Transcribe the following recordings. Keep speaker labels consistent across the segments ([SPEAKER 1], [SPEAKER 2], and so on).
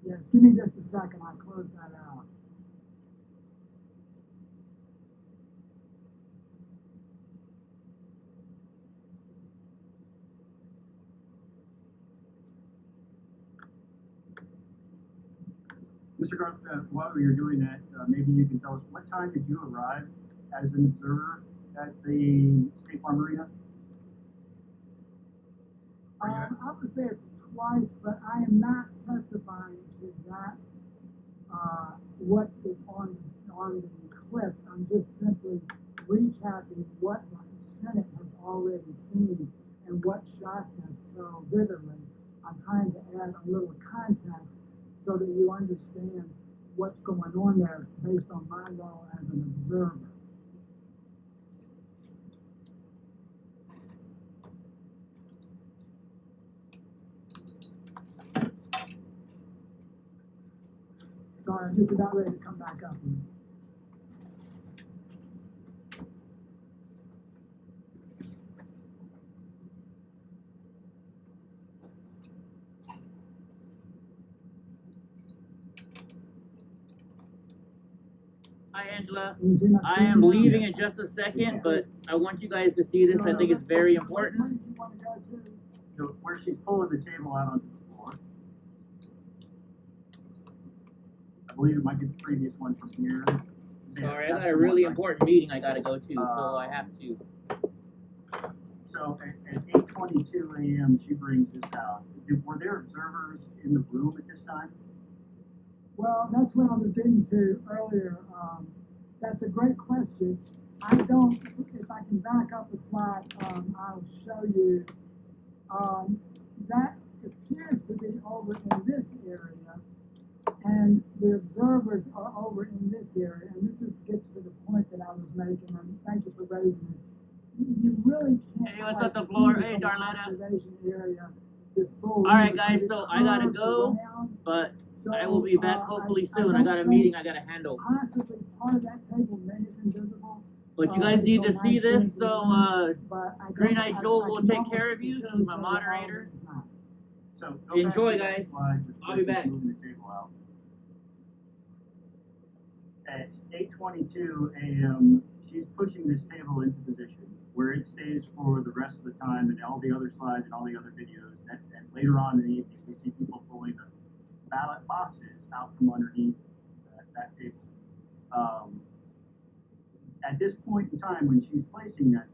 [SPEAKER 1] Yes, give me just a second, I'll close that out.
[SPEAKER 2] Mr. Garth, while you're doing that, maybe you can tell us what time did you arrive as an observer at the State Farm Arena?
[SPEAKER 1] I was there twice, but I am not testifying to that, what is on the clips. I'm just simply recapping what the Senate has already seen and what shocked us so vividly. I'm trying to add a little context so that you understand what's going on there based on my role as an observer. Sorry, I'm just about ready to come back up.
[SPEAKER 3] Hi, Angela.
[SPEAKER 1] Can you see my
[SPEAKER 3] I
[SPEAKER 1] screen
[SPEAKER 3] am
[SPEAKER 1] now?
[SPEAKER 3] leaving in just a second, but I want you guys to see this. I think it's very
[SPEAKER 1] Where
[SPEAKER 3] important.
[SPEAKER 1] did you want to go to?
[SPEAKER 2] So where she's pulling the table out onto the floor. I believe it might be the previous one from here.
[SPEAKER 3] Sorry, I got a really important meeting I gotta go to, so I have to.
[SPEAKER 2] So at 8:22 a.m., she brings this out. Were there observers in the room at this time?
[SPEAKER 1] Well, that's what I was getting to earlier. That's a great question. I don't, if I can back up a slide, I'll show you. That appears to be over in this area, and the observers are over in this area. And this gets to the point that I was making, and thank you for raising it. You really can't.
[SPEAKER 3] Hey, what's up,
[SPEAKER 1] quite
[SPEAKER 3] the floor?
[SPEAKER 1] see
[SPEAKER 3] Hey,
[SPEAKER 1] from the
[SPEAKER 3] Darletta.
[SPEAKER 1] observation area this full
[SPEAKER 3] All right,
[SPEAKER 1] because
[SPEAKER 3] guys,
[SPEAKER 1] it
[SPEAKER 3] so I gotta
[SPEAKER 1] curves
[SPEAKER 3] go,
[SPEAKER 1] around.
[SPEAKER 3] but
[SPEAKER 1] So,
[SPEAKER 3] I will be back hopefully soon. I got a meeting I gotta handle.
[SPEAKER 1] Possibly part of that table may have been visible.
[SPEAKER 3] But you guys need to see this, so
[SPEAKER 1] but I
[SPEAKER 3] Green
[SPEAKER 1] don't-
[SPEAKER 3] Eyed
[SPEAKER 1] I-
[SPEAKER 3] Joel
[SPEAKER 1] I
[SPEAKER 3] will
[SPEAKER 1] can
[SPEAKER 3] take
[SPEAKER 1] almost
[SPEAKER 3] care of you.
[SPEAKER 1] surely
[SPEAKER 3] She's my
[SPEAKER 1] say that
[SPEAKER 3] moderator.
[SPEAKER 1] it's not.
[SPEAKER 2] So go
[SPEAKER 3] Enjoy,
[SPEAKER 2] back to
[SPEAKER 3] guys.
[SPEAKER 2] that slide with
[SPEAKER 3] I'll be
[SPEAKER 2] where she's
[SPEAKER 3] back.
[SPEAKER 2] moving the table out. At 8:22 a.m., she's pushing this table into position where it stays for the rest of the time and all the other slides and all the other videos. And later on in the evening, we see people pulling the ballot boxes out from underneath that table. At this point in time, when she's placing that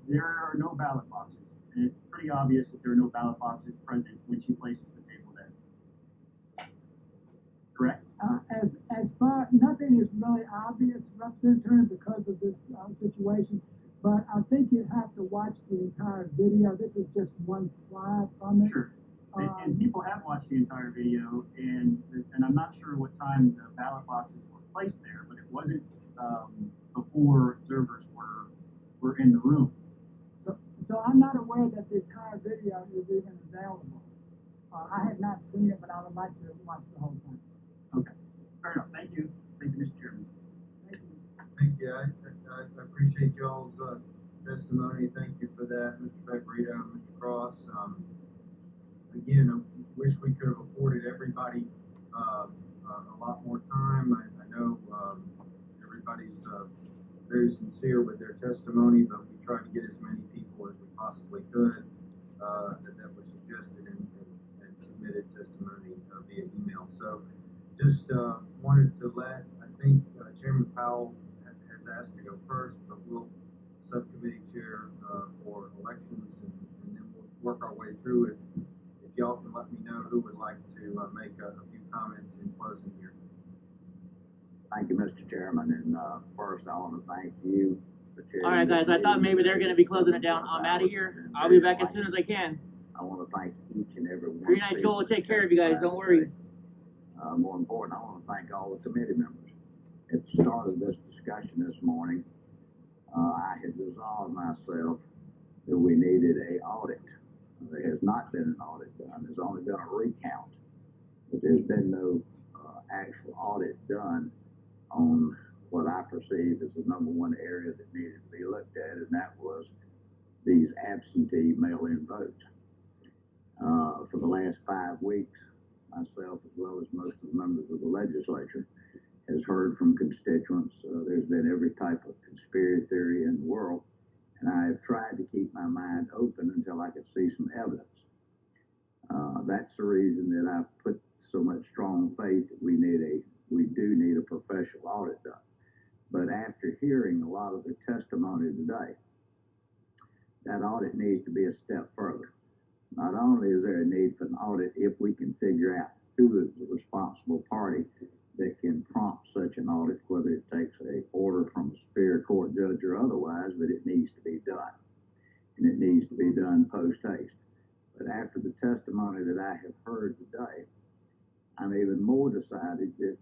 [SPEAKER 2] there are no ballot boxes. And it's pretty obvious that there are no ballot boxes present when she places the table there. Correct?
[SPEAKER 1] As far, nothing is really obvious, Representative, because of this situation. But I think you have to watch the entire video. This is just one slide from it.
[SPEAKER 2] Sure. And people have watched the entire video, and I'm not sure what time the ballot boxes were placed there, but it wasn't before observers were in the room.
[SPEAKER 1] So I'm not aware that the entire video is even available. I have not seen it, but I would like to watch the whole thing.
[SPEAKER 2] Okay. Fair enough. Thank you. Thank you, Mr. Chairman.
[SPEAKER 1] Thank you.
[SPEAKER 4] Thank you. I appreciate y'all's testimony. Thank you for that, Mr. Beverito and Mr. Cross. Again, I wish we could have afforded everybody a lot more time. I know everybody's very sincere with their testimony, but we tried to get as many people as we possibly could that were suggested and submitted testimony via email. So just wanted to let, I think Chairman Powell has asked to go first, but we'll subcommittee chair for elections, and then we'll work our way through it. If y'all can let me know who would like to make a few comments in closing here.
[SPEAKER 5] Thank you, Mr. Chairman, and first I want to thank you for chairing.
[SPEAKER 3] All right, guys, I thought maybe they're gonna be closing it down. I'm out of here. I'll be back as soon as I can.
[SPEAKER 5] I want to thank each and every one.
[SPEAKER 3] Green Eyed Joel will take care of you guys, don't worry.
[SPEAKER 5] More important, I want to thank all the committee members. At the start of this discussion this morning, I had resolved myself that we needed an audit. There has not been an audit done. There's only been a recount, but there's been no actual audit done on what I perceive as the number one area that needed to be looked at, and that was these absentee mail-in votes. For the last 5 weeks, myself as well as most of legislature has heard from constituents. There's been every type of conspiracy theory in the world, and I have tried to keep my mind open until I could see some evidence. That's the reason that I've put so much strong faith that we do need a professional audit done. But after hearing a lot of the testimony today, that audit needs to be a step further. Not only is there a need for an audit if we can figure out who is the responsible party that can prompt such an audit, whether it takes an order from a superior court judge or otherwise, but it needs to be done. And it needs to be done post haste. But after the testimony that I have heard today, I'm even more decided that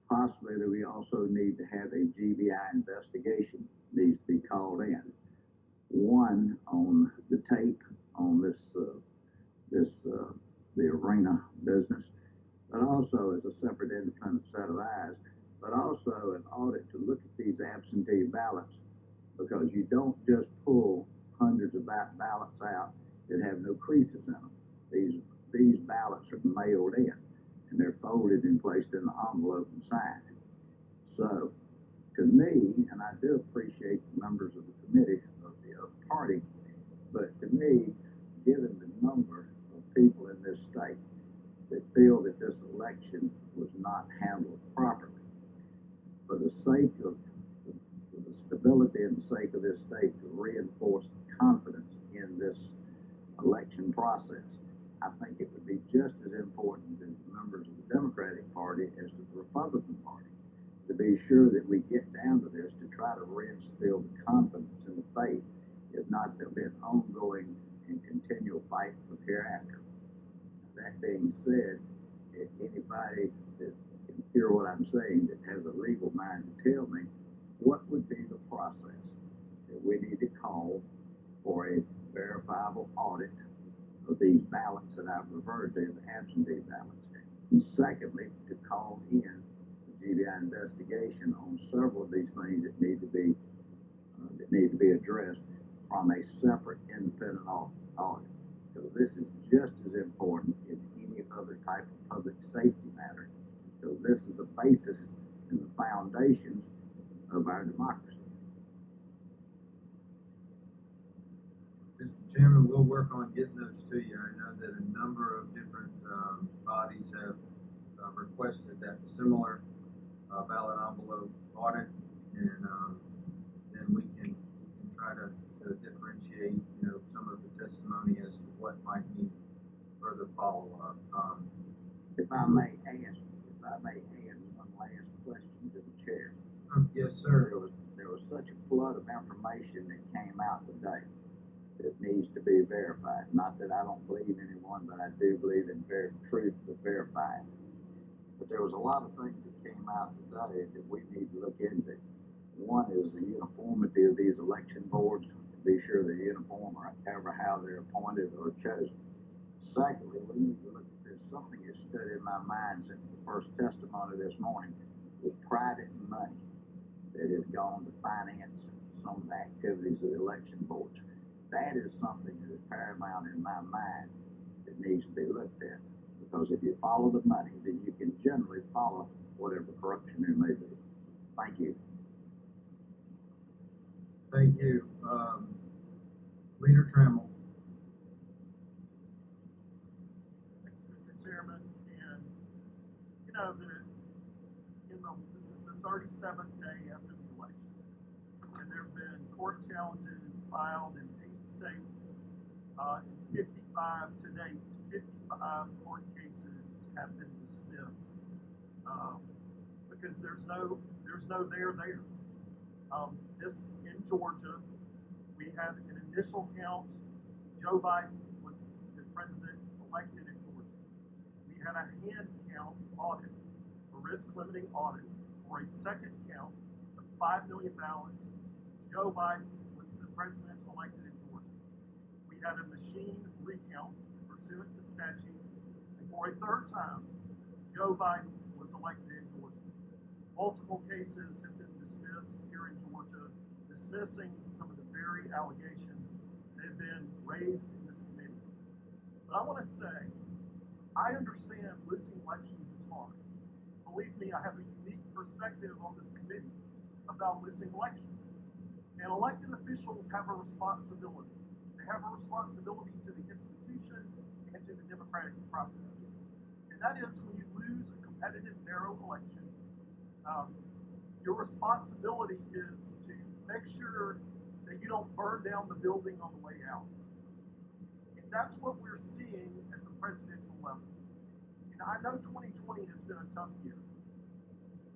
[SPEAKER 5] possibly that we also need to have a GBI investigation needs to be called in. One on the tape on the arena business, but also as a separate independent set of eyes, but also an audit to look at these absentee ballots, because you don't just pull hundreds of ballots out that have no creases in them. These ballots are mailed in, and they're folded and placed in the envelope and signed. So, to me, and I do appreciate the members of the committee of the other party, but to me, given the number of people in this state that feel that this election was not handled properly, for the sake of the stability and the sake of this state, to reinforce confidence in this election process, I think it would be just as important to the members of the Democratic Party as to the Republican Party to be sure that we get down to this to try to reinstill the confidence and the faith. If not, there'll be an ongoing and continual fight from hereafter. That being said, if anybody that can hear what I'm saying that has a legal mind to tell me what would be the process that we need to call for a verifiable audit of these ballots that I've referred to, the absentee ballots. And secondly, to call in the GBI investigation on several of these things that need to be addressed from a separate independent audit. Because this is just as important as any other type of public safety matter, because this is the basis and the foundations of our democracy.
[SPEAKER 4] Mr. Chairman, we'll work on getting those to you. I know that a number of different bodies have requested that similar ballot envelope audit, and then we can try to differentiate, some of the testimony as to what might need further follow-up.
[SPEAKER 5] If I may add one last question to the chair.
[SPEAKER 4] Yes, sir.
[SPEAKER 5] There was such a flood of information that came out today that needs to be verified. Not that I don't believe anyone, but I do believe in truth to verify it. But there was a lot of things that came out today that we need to look into. One is the uniformity of these election boards, to be sure they're uniform or ever how they're appointed or chosen. Secondly, we need to look at this. Something that stood in my mind since the first testimony this morning was private money that has gone to finance some of the activities of the election boards. That is something that is paramount in my mind that needs to be looked at. Because if you follow the money, then you can generally follow whatever corruption there may be. Thank you.
[SPEAKER 4] Thank you. Leader Trammell.
[SPEAKER 6] Mr. Chairman, and this is the 37th day after the election, and there have been court challenges filed in 8 states, in 55 to date. 55 court cases have been dismissed because there's no there. This in Georgia, we had an initial count. Joe Biden was the president elected in Georgia. We had a hand count audit, a risk limiting audit, for a second count of 5 million ballots. Joe Biden was the president elected in Georgia. We had a machine recount pursuant to statute, and for a third time, Joe Biden was elected in Georgia. Multiple cases have been dismissed here in Georgia, dismissing some of the very allegations that have been raised in this committee. But I want to say, I understand losing elections is hard. But believe me, I have a unique perspective on this committee about losing elections. And elected officials have a responsibility. They have a responsibility to the institution and to the democratic process. And that is when you lose a competitive, narrow election, your responsibility is to make sure that you don't burn down the building on the way out. And that's what we're seeing at the presidential level. And I know 2020 has been a tough year.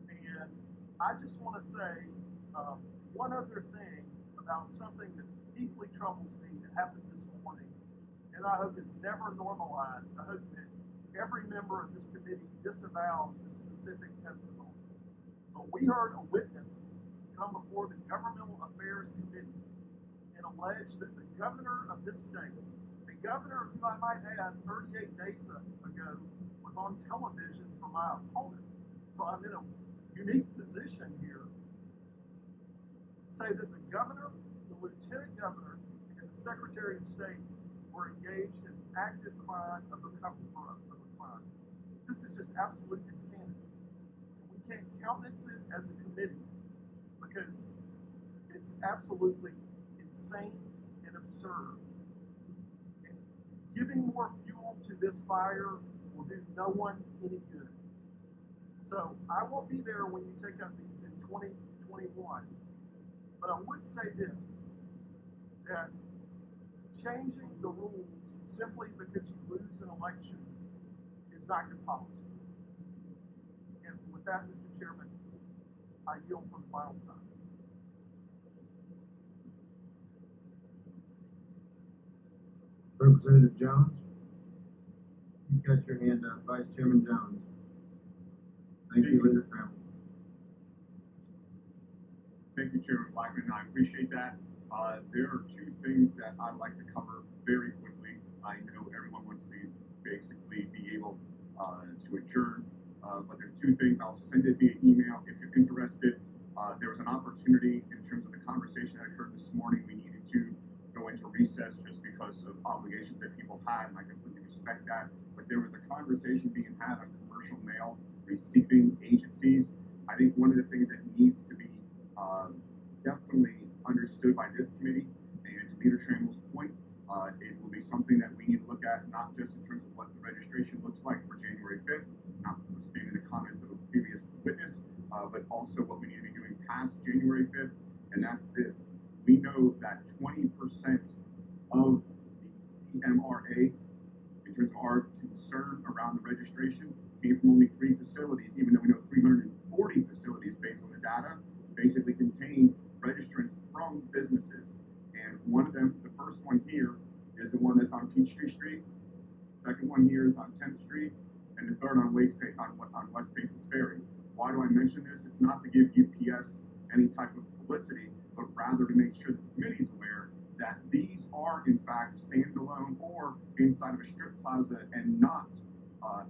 [SPEAKER 6] And I just want to say one other thing about something that deeply troubles me that happened this morning, and I hope it's never normalized. I hope that every member of this committee disavows the specific testimony. But we heard a witness come before the Governmental Affairs Committee and allege that the governor of this state, the governor who I might add 38 days ago was on television for my opponent. So I'm in a unique position here to say that the governor, the lieutenant governor, and the secretary of state were engaged in active crime of a crime. This is just absolute insanity. And we can't countenance it as a committee because it's absolutely insane and absurd. And giving more fuel to this fire will do no one any good. So I won't be there when you take up these in 2021. But I would say this, that changing the rules simply because you lose an election is not good policy. And with that, Mr. Chairman, I yield for the final time.
[SPEAKER 4] Representative Jones, you've got your hand up. Vice Chairman Jones. Thank you, Leader Trammell.
[SPEAKER 7] Thank you, Chairman Blackman. I appreciate that. There are two things that I'd like to cover very quickly. I know everyone wants to basically be able to adjourn, but there's two things. I'll send it via email if you're interested. There was an opportunity in terms of the conversation that occurred this morning. We needed to go into recess just because of obligations that people had, and I completely respect that. But there was a conversation being had on commercial mail receiving agencies. I think one of the things that needs to be definitely understood by this committee, and to Leader Trammell's point, it will be something that we need to look at, not just in terms of what the registration looks like for January 5th, notwithstanding the comments of a previous witness, but also what we need to be doing past January 5th, and that's this. We know that 20% of the CMRA, in terms of our concern around the registration, came from only 3 facilities, even though we know 340 facilities based on the data basically contain registrants from businesses. And one of them, the first one here, is the one that's on Peachtree Street. The second one here is on 10th Street, and the third on West Paces Ferry. Why do I mention this? It's not to give UPS any type of publicity, but rather to make sure that the committee is aware that these are in fact standalone or inside of a strip plaza and not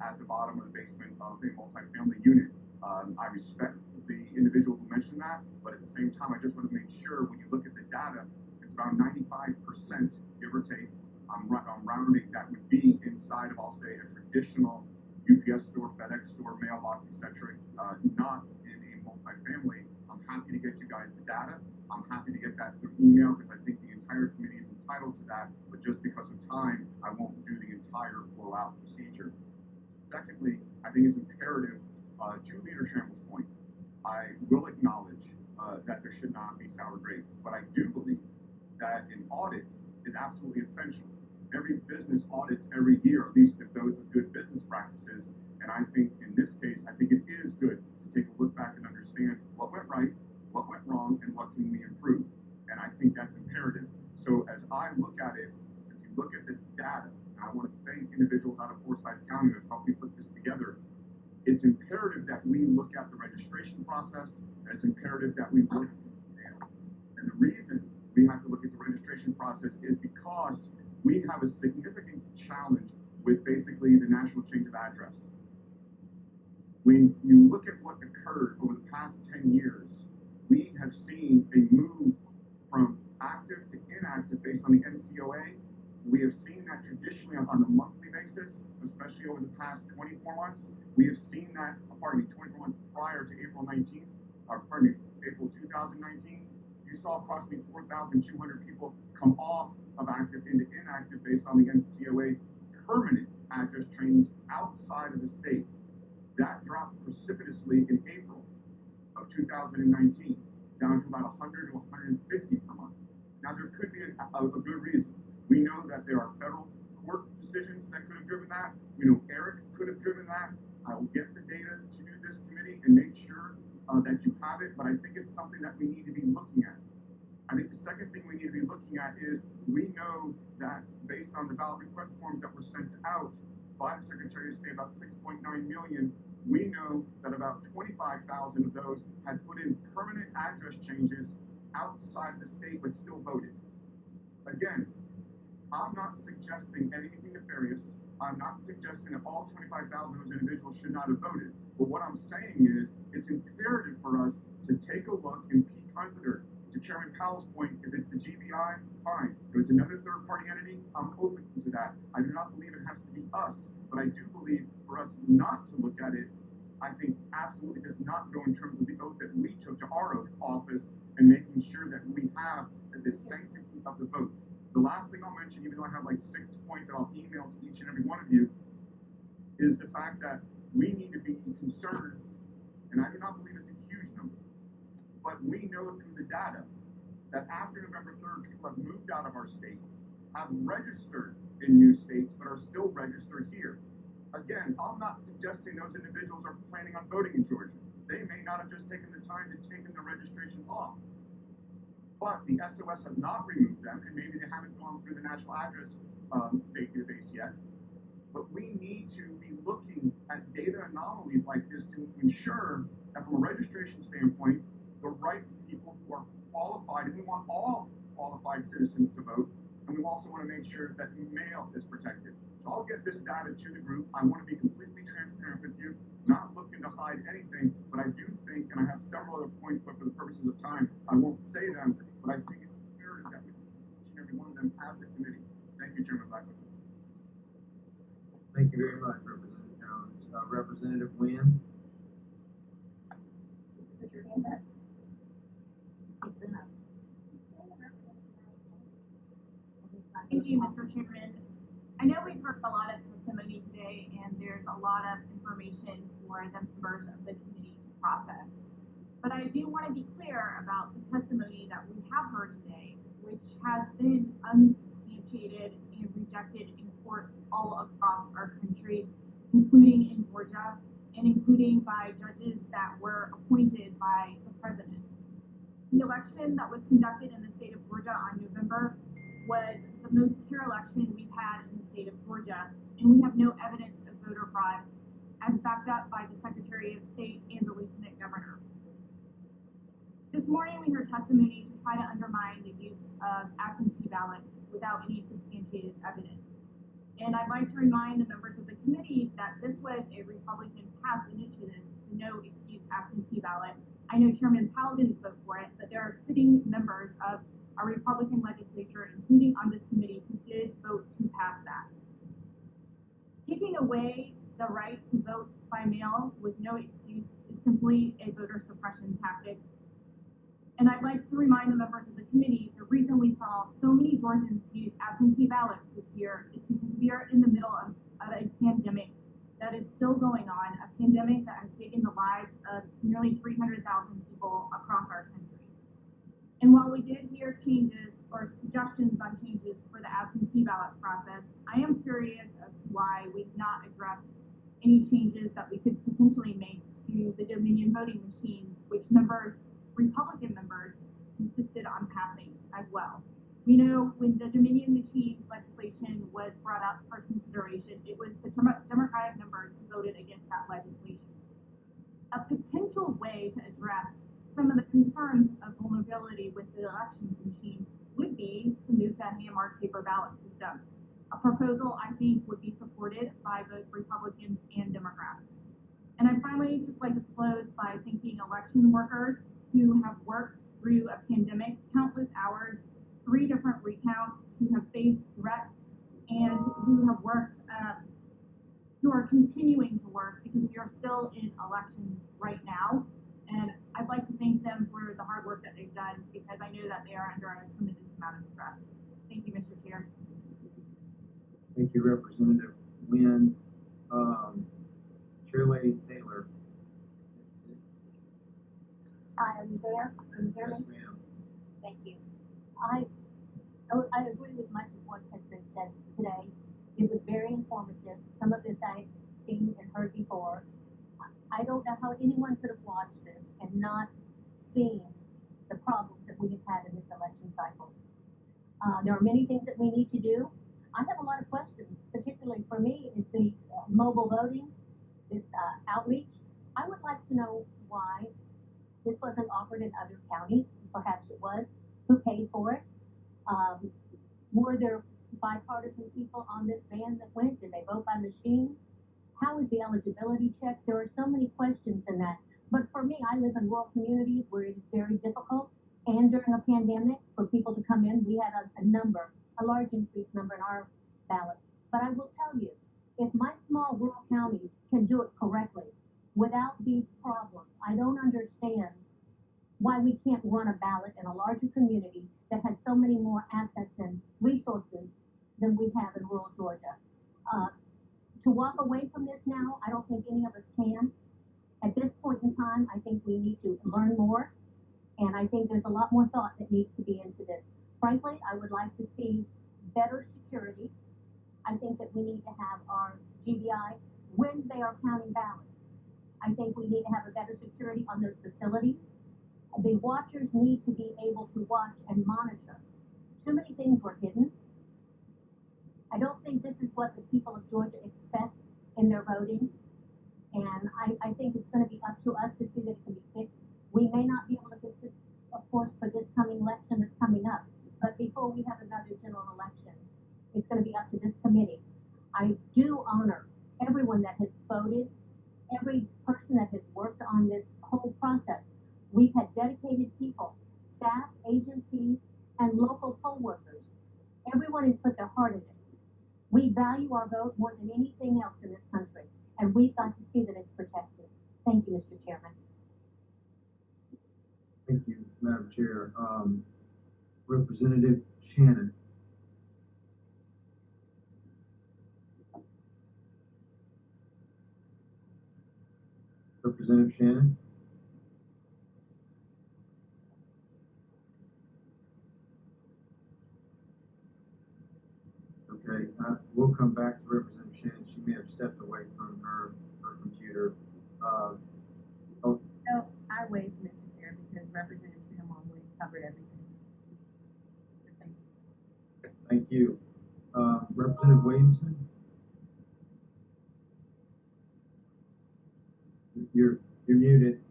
[SPEAKER 7] at the bottom of the basement of a multifamily unit. I respect the individual who mentioned that, but at the same time, I just want to make sure when you look at the data, it's about 95%, give or take, on rounding, that would be inside of, I'll say, a traditional UPS store, FedEx store, mailbox, etc., not in a multifamily. I'm happy to get you guys the data. I'm happy to get that through email because I think the entire committee is entitled to that, but just because of time, I won't do the entire flow-out procedure. Secondly, I think it's imperative, to Leader Trammell's point, I will acknowledge that there should not be sour grapes, but I do believe that an audit is absolutely essential. Every business audits every year, at least if those are good business practices, and I think in this case, I think it is good to take a look back and understand what went right, what went wrong, and what can we improve, and I think that's imperative. So as I look at it, if you look at the data, and I want to thank individuals out of Forsyth County who have helped me put this together, it's imperative that we look at the registration process, and it's imperative that we look at, and the reason we have to look at the registration process is because we have a significant challenge with basically the national change of address. When you look at what occurred over the past 10 years, we have seen a move from active to inactive based on the NCOA We have seen that traditionally on a monthly basis, especially over the past 24 months. We have seen that, 24 months prior to April 19th, April 2019. You saw approximately 4,200 people come off of active into inactive based on the NCOA permanent address change outside of the state. That dropped precipitously in April of 2019, down to about 100 to 150 per month. Now, there could be a good reason. We know that there are federal court decisions that could have driven that. We know Eric could have driven that. I will get the data to this committee and make sure that you have it, but I think it's something that we need to be looking at. I think the second thing we need to be looking at is we know that based on the ballot request forms that were sent out by the Secretary of State, about 6.9 million, we know that about 25,000 of those had put in permanent address changes outside the state but still voted. Again, I'm not suggesting anything nefarious. I'm not suggesting that all 25,000 of those individuals should not have voted. But what I'm saying is it's imperative for us to take a look and peek under. To Chairman Powell's point, if it's the GBI, fine. If it's another third-party entity, I'm open to that. I do not believe it has to be us, but I do believe for us not to look at it, I think absolutely does not go in terms of the oath that we took to our oath office and making sure that we have the sanctity of the vote. The last thing I'll mention, even though I have like 6 points that I'll email to each and every one of you, is the fact that we need to be concerned, and I do not believe it's a huge number, but we know through the data that after November 3rd, people have moved out of our state, have registered in new states, but are still registered here. Again, I'm not suggesting those individuals are planning on voting in Georgia. They may not have just taken the time to take their registrations off. But the SOS have not removed them, and maybe they haven't gone through the national address database yet. But we need to be looking at data anomalies like this to ensure that from a registration standpoint, the right people who are qualified, and we want all qualified citizens to vote, and we also want to make sure that mail is protected. So I'll get this data to the group. I want to be completely transparent with you, not looking to hide anything, but I do think, and I have several other points, but for the purposes of time, I won't say them, but I think it's imperative that we do each and every one of them as a committee. Thank you, Chairman Blackwell.
[SPEAKER 4] Thank you very much, Representative Jones. Representative Wynn?
[SPEAKER 8] Put your hand up. Thank you, Mr. Chairman. I know we've heard a lot of testimony today, and there's a lot of information for the members of the committee to process. But I do want to be clear about the testimony that we have heard today, which has been unsubstantiated and rejected in courts all across our country, including in Georgia, and including by judges that were appointed by the president. The election that was conducted in the state of Georgia on November was the most secure election we've had in the state of Georgia, and we have no evidence of voter fraud, as backed up by the Secretary of State and the Lieutenant Governor. This morning we heard testimony to try to undermine the use of absentee ballots without any substantiated evidence. And I'd like to remind the members of the committee that this was a Republican-passed initiative, the No Excuse Absentee Ballot. I know Chairman Powell didn't vote for it, but there are sitting members of our Republican legislature, including on this committee, who did vote to pass that. Taking away the right to vote by mail with no excuse is simply a voter suppression tactic. And I'd like to remind the members of the committee, the reason we saw so many Georgians use absentee ballots this year is because we are in the middle of a pandemic that is still going on, a pandemic that has taken the lives of nearly 300,000 people across our country. And while we did hear changes or suggestions on changes for the absentee ballot process, I am curious as to why we've not addressed any changes that we could potentially make to the Dominion voting machines, which Republican members, insisted on passing as well. We know when the Dominion machine legislation was brought up for consideration, it was the Democratic members who voted against that legislation. A potential way to address some of the concerns of vulnerability with the elections machine would be to move to a hand-marked paper ballot system. A proposal I think would be supported by both Republicans and Democrats. And I'd finally just like to close by thanking election workers who have worked through a pandemic, countless hours, 3 different recounts, who have faced threats continuing to work because we are still in elections right now. And I'd like to thank them for the hard work that they've done because I know that they are under a tremendous amount of stress. Thank you, Mr. Chair.
[SPEAKER 4] Thank you, Representative Wynn. Chair Lady Taylor.
[SPEAKER 9] Hi, are you there? Can you hear
[SPEAKER 4] Yes,
[SPEAKER 9] me?
[SPEAKER 4] ma'am.
[SPEAKER 9] Thank you. I agree with much of what has been said today. It was very informative. Some of it I've seen and heard before. I don't know how anyone could have watched this and not seen the problems that we have had in this election cycle. There are many things that we need to do. I have a lot of questions, particularly for me, is the mobile voting, this outreach. I would like to know why this wasn't offered in other counties. Perhaps it was. Who paid for it? Were there bipartisan people on this van that went? Did they vote by machine? How is the eligibility check? There are so many questions in that. But for me, I live in rural communities where it is very difficult. And during a pandemic, for people to come in, we had a large increased number in our ballots. But I will tell you, if my small rural counties can do it correctly without these problems, I don't understand why we can't run a ballot in a larger community that has so many more assets and resources than we have in rural Georgia. To walk away from this now, I don't think any of us can. At this point in time, I think we need to learn more, and I think there's a lot more thought that needs to be into this. Frankly, I would like to see better security. I think that we need to have our GBI when they are counting ballots. I think we need to have a better security on those facilities. The watchers need to be able to watch and monitor. Too many things were hidden. I don't think this is what the people of Georgia expect in their voting. And I think it's going to be up to us to see that it can be fixed. We may not be able to fix it, of course, for this coming election that's coming up. But before we have another general election, it's going to be up to this committee. I do honor everyone that has voted, every person that has worked on this whole process. We've had dedicated people, staff, agencies, and local poll workers. Everyone has put their heart in it. We value our vote more than anything else in this country, and we've got to see that it's protected. Thank you, Mr. Chairman.
[SPEAKER 4] Thank you, Madam Chair. Representative Shannon. Representative Shannon. Okay, we'll come back to Representative Shannon. She may have stepped away from her computer. Oh.
[SPEAKER 10] No, I waived, Mr. Chair, because Representative Trimon covered everything.
[SPEAKER 4] Thank you. Representative Williamson? You're muted.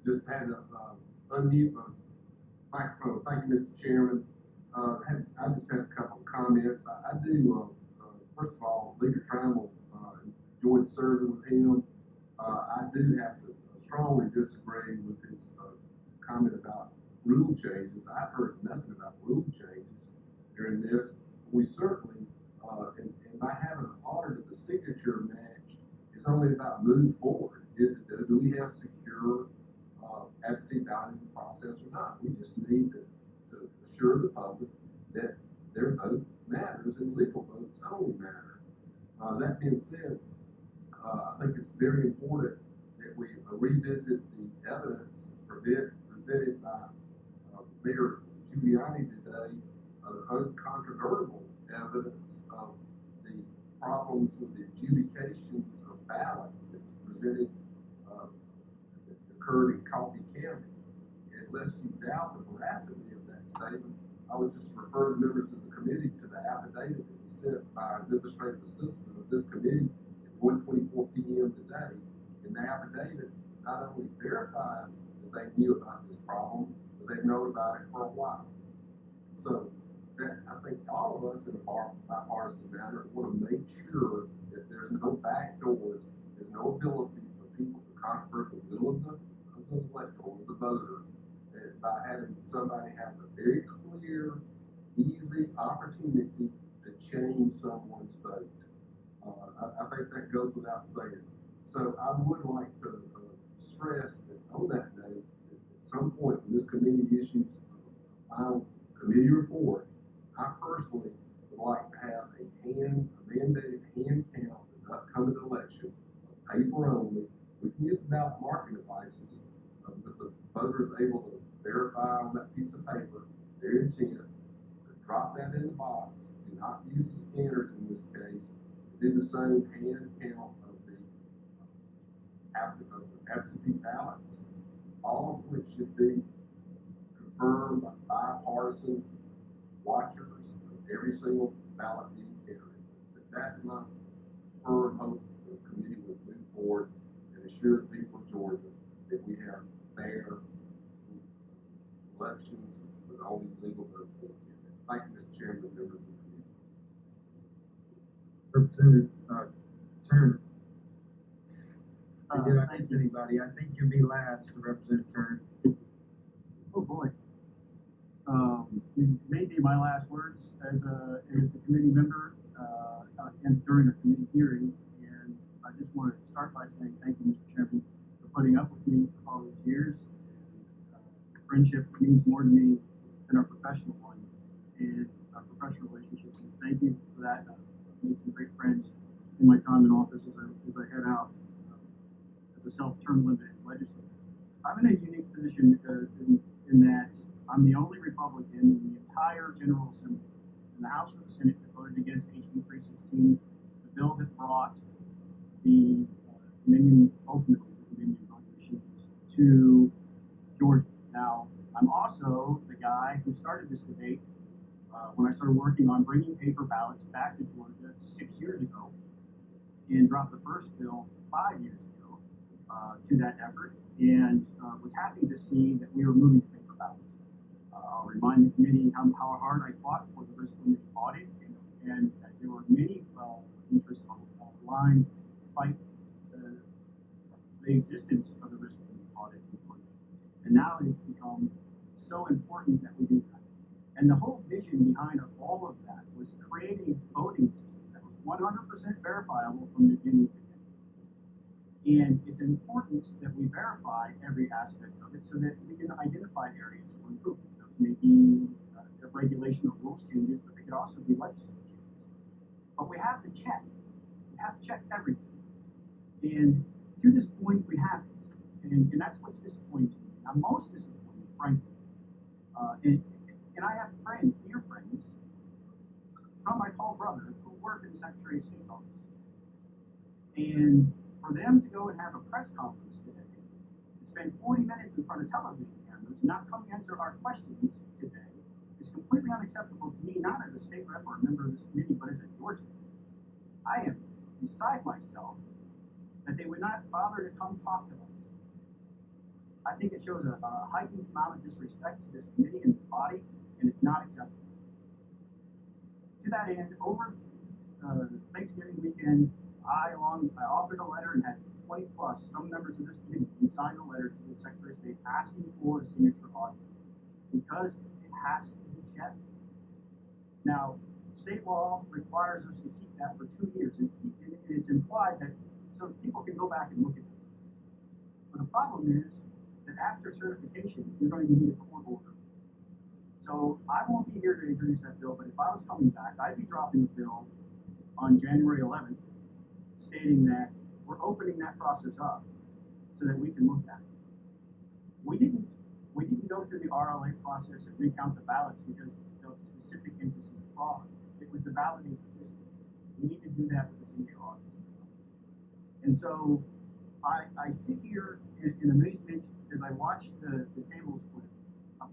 [SPEAKER 11] Just had to unmute my microphone. Thank you, Mr. Chairman. I just had a couple of comments. I do, first of all, Leader Trammell, enjoyed serving with him. I do have to strongly disagree with his comment about rule changes. I've heard nothing about rule changes during this. We certainly, and by having an audit of the signature match, it's only about move forward. Do we have secure absentee balloting process or not? We just need to assure the public that their vote matters and legal votes only matter. That being said, I think it's very important that we revisit the evidence presented by Mayor Giuliani today, uncontrovertible evidence of the problems with the adjudications of ballots that was presented, occurred in Coffee County. Unless you doubt the veracity of that statement, I would just refer the members of the committee to the affidavit that was sent by an administrative assistant of this committee at 1:24 p.m. today. And the affidavit not only verifies that they knew about this problem, but they've known about it for a while. So that I think all of us in a bipartisan manner want to make sure that there's no back doors, there's no ability for people to controvert the will of the elector, the voter, and by having somebody have a very clear, easy opportunity to change someone's vote. I think that goes without saying. So I would like to stress that on that day, at some point when this committee issues a final committee report, I personally would like to have a mandated hand count in the upcoming election, paper only. We can use the ballot marking devices with the voters able to verify on that piece of paper their intent, drop that in the box, do not use the scanners in this case, do the same hand count of the absentee ballots, all of which should be confirmed by bipartisan watchers of every single ballot being carried. That's my firm hope that the committee will move forward and assure the people of Georgia that we have fair elections with only legal votes being given. Thank you, Mr. Chairman, and members of the committee.
[SPEAKER 4] Representative, Turner. Did I
[SPEAKER 2] Thank
[SPEAKER 4] miss
[SPEAKER 2] you.
[SPEAKER 4] anybody? I think you'll be last, Representative Turner.
[SPEAKER 2] Oh, boy. These may be my last words as a committee member, and during a committee hearing. And I just want to start by saying thank you, Mr. Chairman, for putting up with me for all these years. Friendship means more to me than our professional one, and our professional relationships. And thank you for that. I've made some great friends in my time in office as I head out as a self-term limited legislator. I'm in a unique position in that I'm the only Republican in the entire General Assembly in the House or the Senate that voted against HB 316, the bill that brought the Dominion, ultimately the Dominion voting machines to Georgia. Now, I'm also the guy who started this debate when I started working on bringing paper ballots back to Georgia 6 years ago, and dropped the first bill 5 years ago to that effort, and was happy to see that we were moving to paper ballots. I'll remind the committee how hard I fought for the risk limit audit, and that there were many interests on the line to fight the existence of the risk limit audit in Georgia. And now it's become so important that we do that. And the whole vision behind all of that was creating a voting system that was 100% verifiable from the beginning to the end. And it's important that we verify every aspect of it so that we can identify areas for improvement. Those may be regulation or rules changes, but they could also be legislative changes. But we have to check. We have to check everything. And to this point, we haven't. And that's what's disappointing to me. I'm most disappointed, frankly. And I have friends, dear friends, some I call brothers, who work in the Secretary of State's office. And for them to go and have a press conference today, and spend 40 minutes in front of television cameras, and not come answer our questions today, is completely unacceptable to me, not as a state rep or a member of this committee, but as a Georgian. I am beside myself that they would not bother to come talk to us. I think it shows a heightened amount of disrespect to this committee and this body, and it's not acceptable. To that end, over Thanksgiving weekend, I offered a letter and had 20 plus, some members of this committee, and signed a letter to the Secretary of State asking for a signature audit because it has to be checked. Now, state law requires us to keep that for 2 years, and it's implied that so people can go back and look at it. But the problem is that after certification, you're going to need a court order. So I won't be here to introduce that bill, but if I was coming back, I'd be dropping a bill on January 11th, stating that we're opening that process up so that we can look at it. We didn't go through the RLA process and recount the ballots because of specific instances of fraud. It was to validate the system. We need to do that with the signature audit. And so I sit here in amazement as I watch the tables flip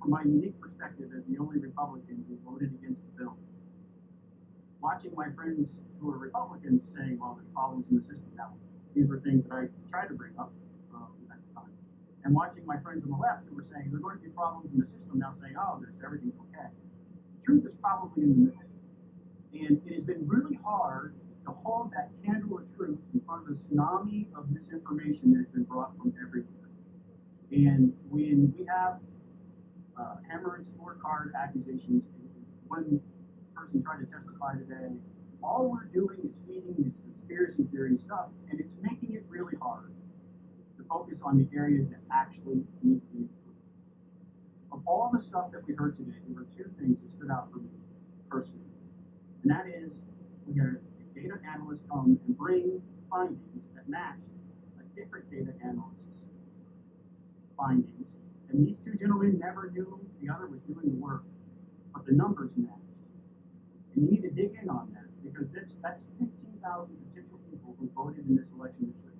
[SPEAKER 2] from my unique perspective as the only Republican who voted against the bill. Watching my friends who are Republicans saying, well, there's problems in the system now. These were things that I tried to bring up at the time. And watching my friends on the left who were saying, there are going to be problems in the system now, saying, oh, everything's okay. The truth is probably in the middle. And it has been really hard to hold that candle of truth in front of the tsunami of misinformation that has been brought from everywhere. And when we have hammer and scorecard accusations, one person tried to testify today, all we're doing is feeding this conspiracy theory stuff, and it's making it really hard to focus on the areas that actually need to be improved. Of all the stuff that we heard today, there were two things that stood out for me personally, and that is we had a data analyst come and bring findings that matched a different data analyst's findings, and these two gentlemen never knew the other was doing the work, but the numbers matched. And you need to dig in on that because that's 15,000 potential people who voted in this election this year.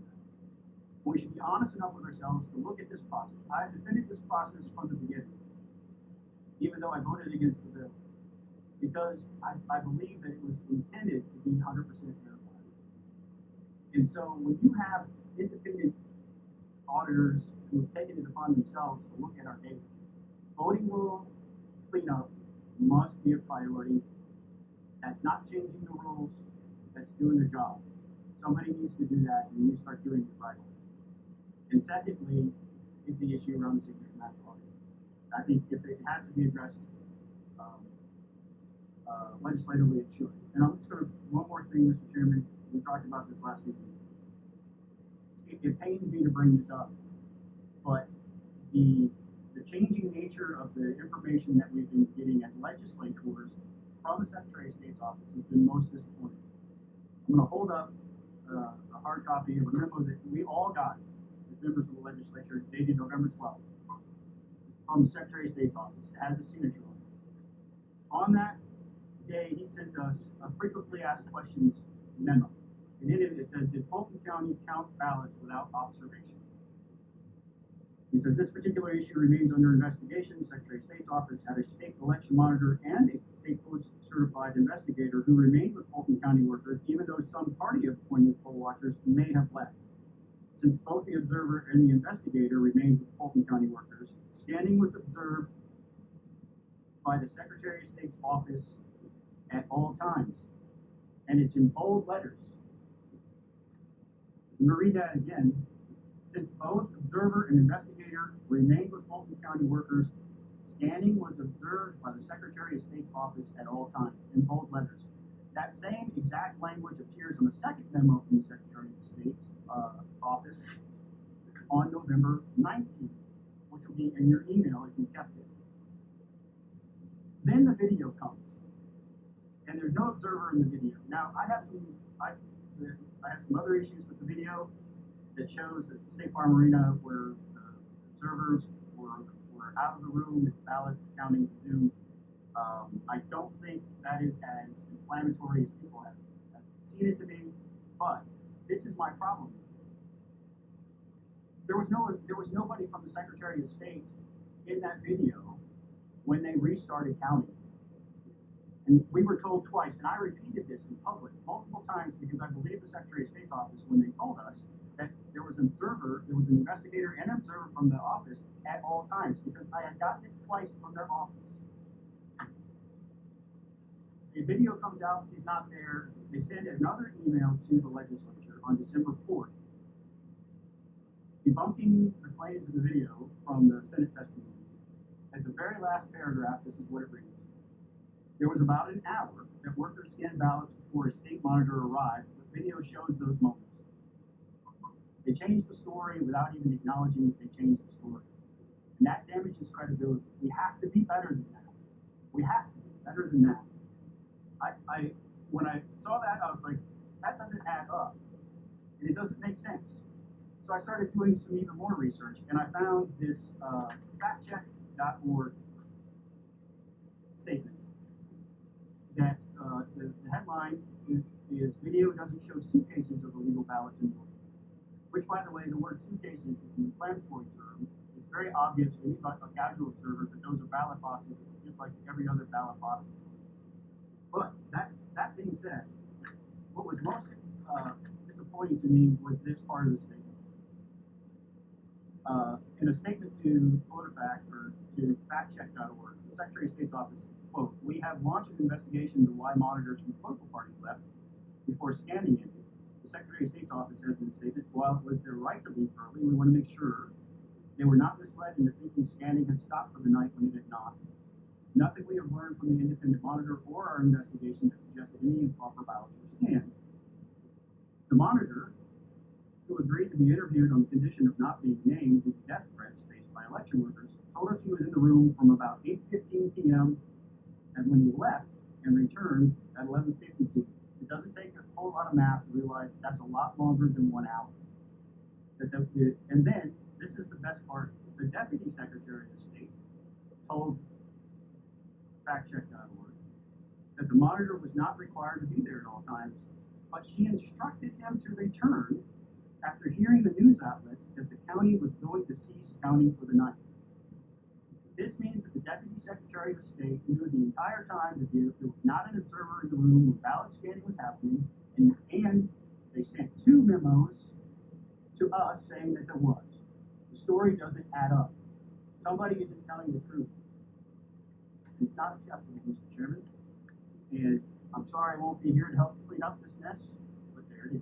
[SPEAKER 2] We should be honest enough with ourselves to look at this process. I defended this process from the beginning, even though I voted against the bill, because I believe that it was intended to be 100% verified. And so when you have independent auditors who have taken it upon themselves to look at our data, voting rule cleanup must be a priority. That's not changing the rules, that's doing the job. Somebody needs to do that, and you need to start doing it right away. And secondly, is the issue around the signature match audit. I think if it has to be addressed legislatively, it should. And I'm just going to, one more thing, Mr. Chairman, we talked about this last evening. It pains me to bring this up, but the changing nature of the information that we've been getting as legislators from the Secretary of State's office has been most disappointing. I'm going to hold up a hard copy of a memo that we all got as members of the legislature dated November 12th from the Secretary of State's office. It has a signature on it. On that day, he sent us a frequently asked questions memo. And in it, it says, did Fulton County count ballots without observation? He says, this particular issue remains under investigation. The Secretary of State's office had a state election monitor and a state post-certified investigator who remained with Fulton County workers, even though some party-appointed poll watchers may have left. Since both the observer and the investigator remained with Fulton County workers, scanning was observed by the Secretary of State's office at all times. And it's in bold letters. I'm going to read that again. Since both observer and investigator remained with Fulton County workers, scanning was observed by the Secretary of State's office at all times, in bold letters. That same exact language appears on the second memo from the Secretary of State's office on November 19th, which will be in your email if you kept it. Then the video comes, and there's no observer in the video. Now, I have some other issues with the video that shows that State Farm Arena, where observers were out of the room with ballot counting Zoom. I don't think that is as inflammatory as people have seen it to be, but this is my problem. There was nobody from the Secretary of State in that video when they restarted counting. And we were told twice, and I repeated this in public multiple times because I believe the Secretary of State's office when they told us that there was an observer, there was an investigator and an observer from the office at all times because I had gotten it twice from their office. The video comes out, he's not there. They send another email to the legislature on December 4th, debunking the claims in the video from the Senate testimony. At the very last paragraph, this is what it reads. There was about an hour that workers scanned ballots before a state monitor arrived. The video shows those moments. They changed the story without even acknowledging that they changed the story. And that damages credibility. We have to be better than that. We have to be better than that. When I saw that, I was like, that doesn't add up. And it doesn't make sense. So I started doing some even more research, and I found this factcheck.org statement that the headline is video doesn't show suitcases of illegal ballots in Georgia. Which, by the way, the word suitcases is an inflammatory term. It's very obvious to anybody, a casual observer, that those are ballot boxes just like every other ballot box. But that being said, what was most disappointing to me was this part of the statement. In a statement to PolitiFact or to factcheck.org, the Secretary of State's office, quote, we have launched an investigation into why monitors from political parties left before scanning it. The Secretary of State's office said in the statement, while it was their right to leave early, we want to make sure they were not misled into thinking scanning had stopped for the night when it had not. Nothing we have learned from the independent monitor or our investigation that suggested any improper ballots were scanned. The monitor, who agreed to be interviewed on the condition of not being named due to death threats faced by election workers, told us he was in the room from about 8:15 p.m. and when he left and returned at 11:52. It doesn't take a whole lot of math to realize that's a lot longer than 1 hour. And then, this is the best part, the Deputy Secretary of State told factcheck.org that the monitor was not required to be there at all times, but she instructed him to return after hearing the news outlets that the county was going to cease counting for the night. This means that the Deputy Secretary of State knew the entire time that there was not an observer in the room when ballot scanning was happening, and they sent 2 memos to us saying that there was. The story doesn't add up. Somebody isn't telling the truth. It's not acceptable, Mr. Chairman. And I'm sorry I won't be here to help clean up this mess, but there it is.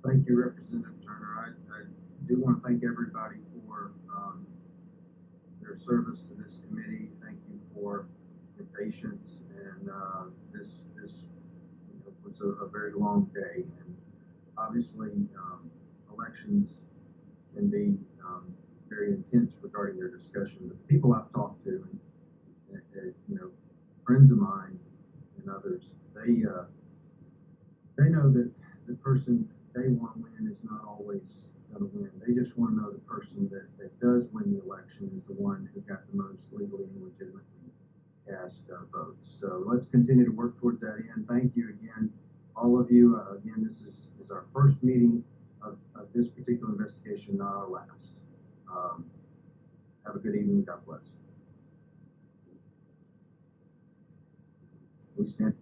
[SPEAKER 4] Thank you, Representative Turner. I do want to thank everybody for their service to this committee. Thank you for your patience, and this was a very long day. And obviously, elections can be very intense regarding their discussion. But the people I've talked to, and friends of mine and others, they know that the person they want to win is not always going to win. They just want to know the person that does win the election is the one who got the most legally and legitimately cast votes. So let's continue to work towards that end. Thank you again, all of you. Again, this is our first meeting of this particular investigation, not our last. Have a good evening. God bless. We stand.